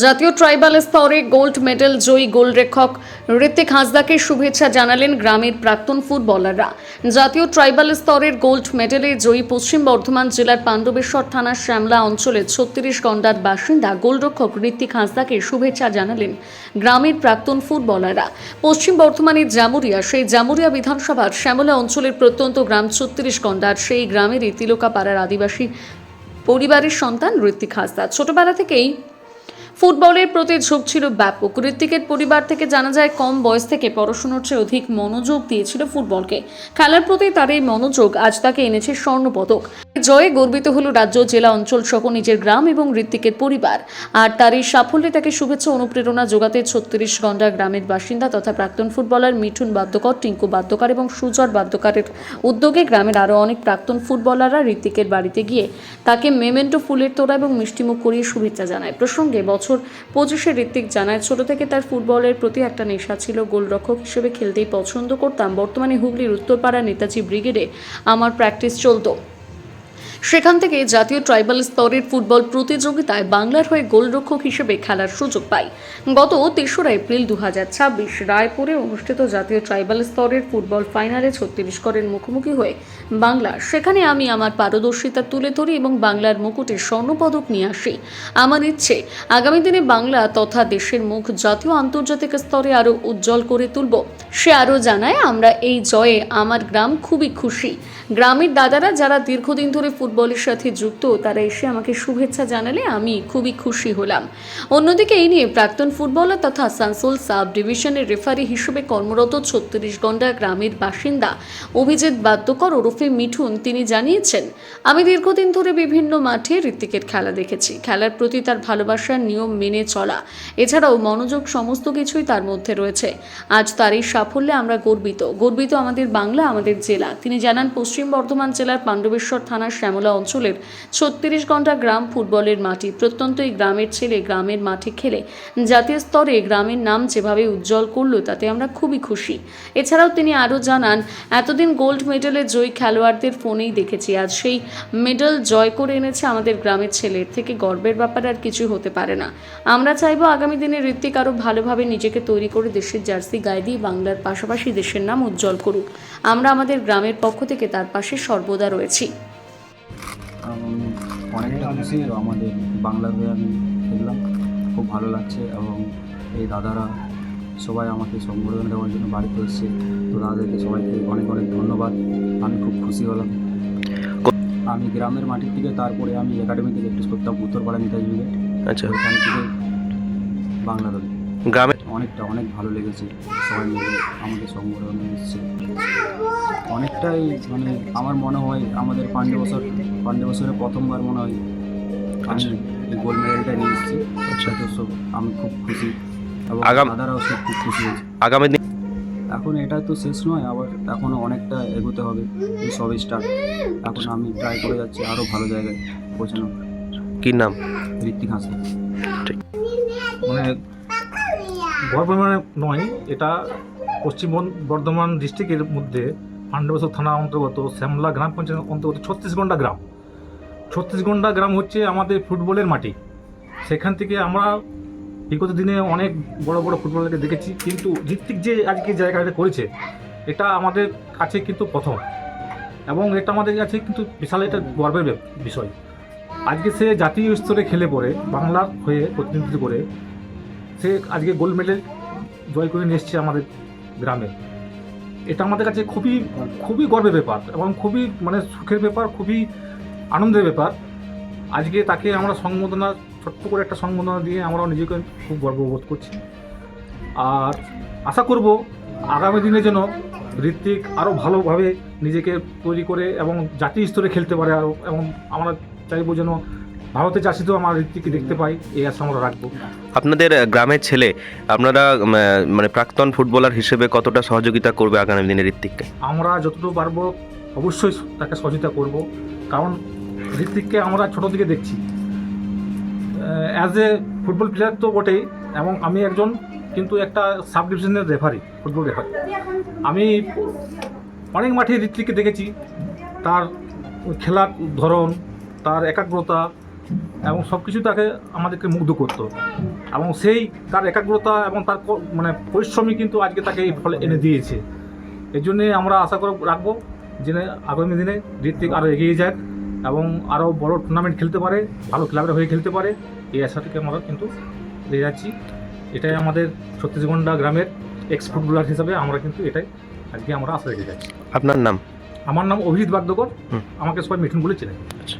জাতীয় ট্রাইবাল স্তরে gold medal জয়ী গোলরক্ষক ঋত্বিক হাঁসদাকে শুভেচ্ছা জানালেন গ্রামের প্রাক্তন ফুটবলাররা। জাতীয় ট্রাইবাল স্তরের গোল্ড মেডেলে জয়ী পশ্চিম বর্ধমান জেলার পাণ্ডবেশ্বর থানার শ্যামলা অঞ্চলের 36 গন্ডার বাসিন্দা গোলরক্ষক ঋত্বিক হাঁসদাকে শুভেচ্ছা জানালেন গ্রামের প্রাক্তন ফুটবলাররা। পশ্চিম বর্ধমানের জামুরিয়া, সেই জামুরিয়া বিধানসভার শ্যামলা অঞ্চলের প্রত্যন্ত গ্রাম 36 গন্ডার, সেই গ্রামেরই তিলকা পাড়ার আদিবাসী পরিবারের সন্তান ঋত্বিক হাঁসদা। ছোটবেলা থেকেই ফুটবলের প্রতি ঝোঁক ছিল ব্যাপক। ঋত্বিকের পরিবার থেকে জানা যায় কম বয়স থেকে পড়াশোনার চেয়ে অধিক মনোযোগ দিয়েছিল ফুটবলকে। খেলার প্রতি তার এই মনোযোগ আজ তাকে এনেছে স্বর্ণপদক। জয়ে গর্বিত হলো রাজ্য, জেলা, অঞ্চল সহ নিজের গ্রাম এবং ঋত্বিকের পরিবার। আর তার এই সাফল্যে তাকে শুভেচ্ছা অনুপ্রেরণা যোগাতে 36 গন্ডা গ্রামের বাসিন্দা তথা প্রাক্তন ফুটবলার মিঠুন বাদ্যকর, টিঙ্কু বাদ্যকর এবং সুজর বাদ্যকরের উদ্যোগে গ্রামের আরও অনেক প্রাক্তন ফুটবলাররা ঋত্বিকের বাড়িতে গিয়ে তাকে মেমেন্টো ফুলের তোড়া এবং মিষ্টিমুখ করিয়ে শুভেচ্ছা জানায়। প্রসঙ্গে বছর 25 ঋত্বিক জানায়, ছোট থেকে তার ফুটবলের প্রতি একটা নেশা ছিল। গোলরক্ষক হিসেবে খেলতেই পছন্দ করতাম। বর্তমানে হুগলির উত্তরপাড়া নেতাজি ব্রিগেডে আমার প্র্যাকটিস চলতো। সেখান থেকে জাতীয় ট্রাইবাল স্তরের ফুটবল প্রতিযোগিতায় বাংলার হয়ে গোলরক্ষক হিসেবে খেলার সুযোগ পাই। গত 3রা এপ্রিল 2026 রায়পুরে অনুষ্ঠিত জাতীয় ট্রাইবাল স্তরের ফুটবল ফাইনালে ছত্তিশগড়ের মুখোমুখি হয়ে বাংলা, সেখানে আমি আমার পারদর্শিতা তুলে ধরি এবং বাংলার মুকুটে স্বর্ণপদক নিয়ে আসি। আমার ইচ্ছে আগামী দিনে বাংলা তথা দেশের মুখ জাতীয় আন্তর্জাতিক স্তরে আরও উজ্জ্বল করে তুলব। সে আরও জানায়, আমরা এই জয়ে আমার গ্রাম খুবই খুশি। গ্রামের দাদারা যারা দীর্ঘদিন ধরে ফুটবলের সাথে যুক্ত, তারা এসে আমাকে শুভেচ্ছা জানালে আমি খুবই খুশি হলাম। অন্যদিকে এই নিয়ে প্রাক্তন ফুটবলার তথা আসানসোল সাব ডিভিশনের রেফারি হিসেবে কর্মরত 36 গন্ডা গ্রামের বাসিন্দা অভিজিৎ বাদ্যকর ওরফে মিঠুন, তিনি জানিয়েছেন, আমি দীর্ঘদিন ধরে বিভিন্ন মাঠে ঋত্বিকের খেলা দেখেছি। খেলার প্রতি তার ভালোবাসার নিয়ম মেনে চলা, এছাড়াও মনোযোগ, সমস্ত কিছুই তার মধ্যে রয়েছে। আজ তার এই সাফল্যে আমরা গর্বিত আমাদের বাংলা, আমাদের জেলা। তিনি জানান, পশ্চিম বর্ধমান জেলার পাণ্ডবেশ্বর থানার শ্যামলা অঞ্চলের 36 ঘন্টা গ্রাম ফুটবলের মাটি। প্রত্যন্ত এই গ্রামের ছেলে গ্রামের মাঠে খেলে জাতীয় স্তরে গ্রামের নাম যেভাবে উজ্জ্বল করলো, তাতে আমরা খুবই খুশি। এছাড়াও তিনি আরও জানান, এতদিন গোল্ড মেডেলের জয়ী খেলোয়াড়দের ফোনেই দেখেছি, আজ সেই মেডেল জয় করে এনেছে আমাদের গ্রামের ছেলের থেকে গর্বের ব্যাপার আর কিছু হতে পারে না। আমরা চাইবো আগামী দিনে ঋত্বিক আরও ভালোভাবে নিজেকে তৈরি করে দেশের জার্সি গায়ে দিয়ে বাংলার পাশাপাশি দেশের নাম উজ্জ্বল করুক। আমরা আমাদের গ্রামের পক্ষ থেকে তার পাশে সর্বদা রয়েছি। অনেকটা খুশি, আমাদের বাংলার হয়ে আমি খেললাম, খুব ভালো লাগছে। এবং এই দাদারা সবাই আমাকে সংবর্ধনা দেওয়ার জন্য বাড়িতে এসেছে, তো দাদাদেরকে সবাইকে অনেক অনেক ধন্যবাদ। আমি খুব খুশি হলাম। আমি গ্রামের মাটির থেকে, তারপরে আমি একাডেমি থেকে প্র্যাকটিস করতাম উত্তরপাড়া নেতাজি ব্রিগেড। আচ্ছা, ওইখান থেকে বাংলা দল গ্রামে অনেক ভালো লেগেছে। সবাই মিলে আমাদের সংবর্ধনা এসেছে, অনেকটাই মানে আমার মনে হয় আমাদের পাণ্ডবেশ্বরে প্রথমবার মনে হয় আমি এই গোল্ড মেডেলটা নিয়ে এসেছি। তো সব আমি খুব খুশি এবং দাদারাও সব খুব খুশি হয়েছে। আগামী দিন এখন এটা তো শেষ নয়, আবার এখনও অনেকটা এগোতে হবে। এই সব স্টার্ট, এখন আমি ট্রাই করে যাচ্ছি আরও ভালো জায়গায় পৌঁছানো। কী নাম? ঋত্বিক হাঁসদা। মানে গর্ব মানে নয়, এটা পশ্চিম বর্ধমান ডিস্ট্রিক্টের মধ্যে পাণ্ডবেশ্বর থানা অন্তর্গত শ্যামলা গ্রাম পঞ্চায়েত অন্তর্গত 36 গন্ডা গ্রাম। 36 গন্ডা গ্রাম হচ্ছে আমাদের ফুটবলের মাটি। সেখান থেকে আমরা বিগত দিনে অনেক বড় বড় ফুটবলারকে দেখেছি, কিন্তু ঋত্বিক যে আজকে জায়গাটা করেছে, এটা আমাদের কাছে কিন্তু প্রথম, এবং এটা আমাদের কাছে কিন্তু বিশাল একটা গর্বের বিষয়। আজকে সে জাতীয় স্তরে খেলে পড়ে বাংলার হয়ে প্রতিনিধিত্ব করে সে আজকে গোল্ড মেডেল জয় করে নিয়ে এসছে আমাদের গ্রামে। এটা আমাদের কাছে খুবই খুবই গর্বের ব্যাপার এবং খুবই মানে সুখের ব্যাপার, খুবই আনন্দের ব্যাপার। আজকে তাকে আমরা সংবর্ধনা, ছোট্ট করে একটা সংবর্ধনা দিয়ে আমরাও নিজেকে খুব গর্ববোধ করছি। আর আশা করব আগামী দিনে যেন ঋত্বিক আরও ভালোভাবে নিজেকে তৈরি করে এবং জাতীয় স্তরে খেলতে পারে আরও, এবং আমরা চাইবো যেন ভারতের জার্সিতেও আমার ঋত্বিককে দেখতে পাই, এই আশা আমরা রাখবো। আপনাদের গ্রামের ছেলে, আপনারা মানে প্রাক্তন ফুটবলার হিসেবে কতটা সহযোগিতা করবে আগামী দিনে ঋত্বিককে? আমরা যতটুকু পারবো অবশ্যই তাকে সহযোগিতা করব, কারণ ঋত্বিককে আমরা ছোটো থেকে দেখছি অ্যাজ এ ফুটবল প্লেয়ার তো বটেই, এবং আমি একজন কিন্তু একটা সাব ডিভিশনের রেফারি, ফুটবল রেফারি। আমি অনেক মাঠে ঋত্বিককে দেখেছি, তার খেলার ধরন, তার একাগ্রতা এবং সব কিছু তাকে আমাদেরকে মুগ্ধ করতো এবং সেই তার একাগ্রতা এবং তার মানে পরিশ্রমই কিন্তু আজকে তাকে এই ফল এনে দিয়েছে। এই জন্যে আমরা আশা করে রাখবো যে আগামী দিনে ঋত্বিক আরও এগিয়ে যাক এবং আরও বড় টুর্নামেন্ট খেলতে পারে, ভালো ক্লাবের হয়ে খেলতে পারে, এই আশাটিকে আমরা কিন্তু দিয়ে যাচ্ছি। এটাই আমাদের 36 ঘন্টা গ্রামের এক্স ফুটবলার হিসাবে আমরা কিন্তু এটাই আজকে আমরা আশা রেখে যাচ্ছি। আপনার নাম? আমার নাম অভিজিৎ বাগদকর, আমাকে সবাই মিঠুন বলে চেনে। আচ্ছা।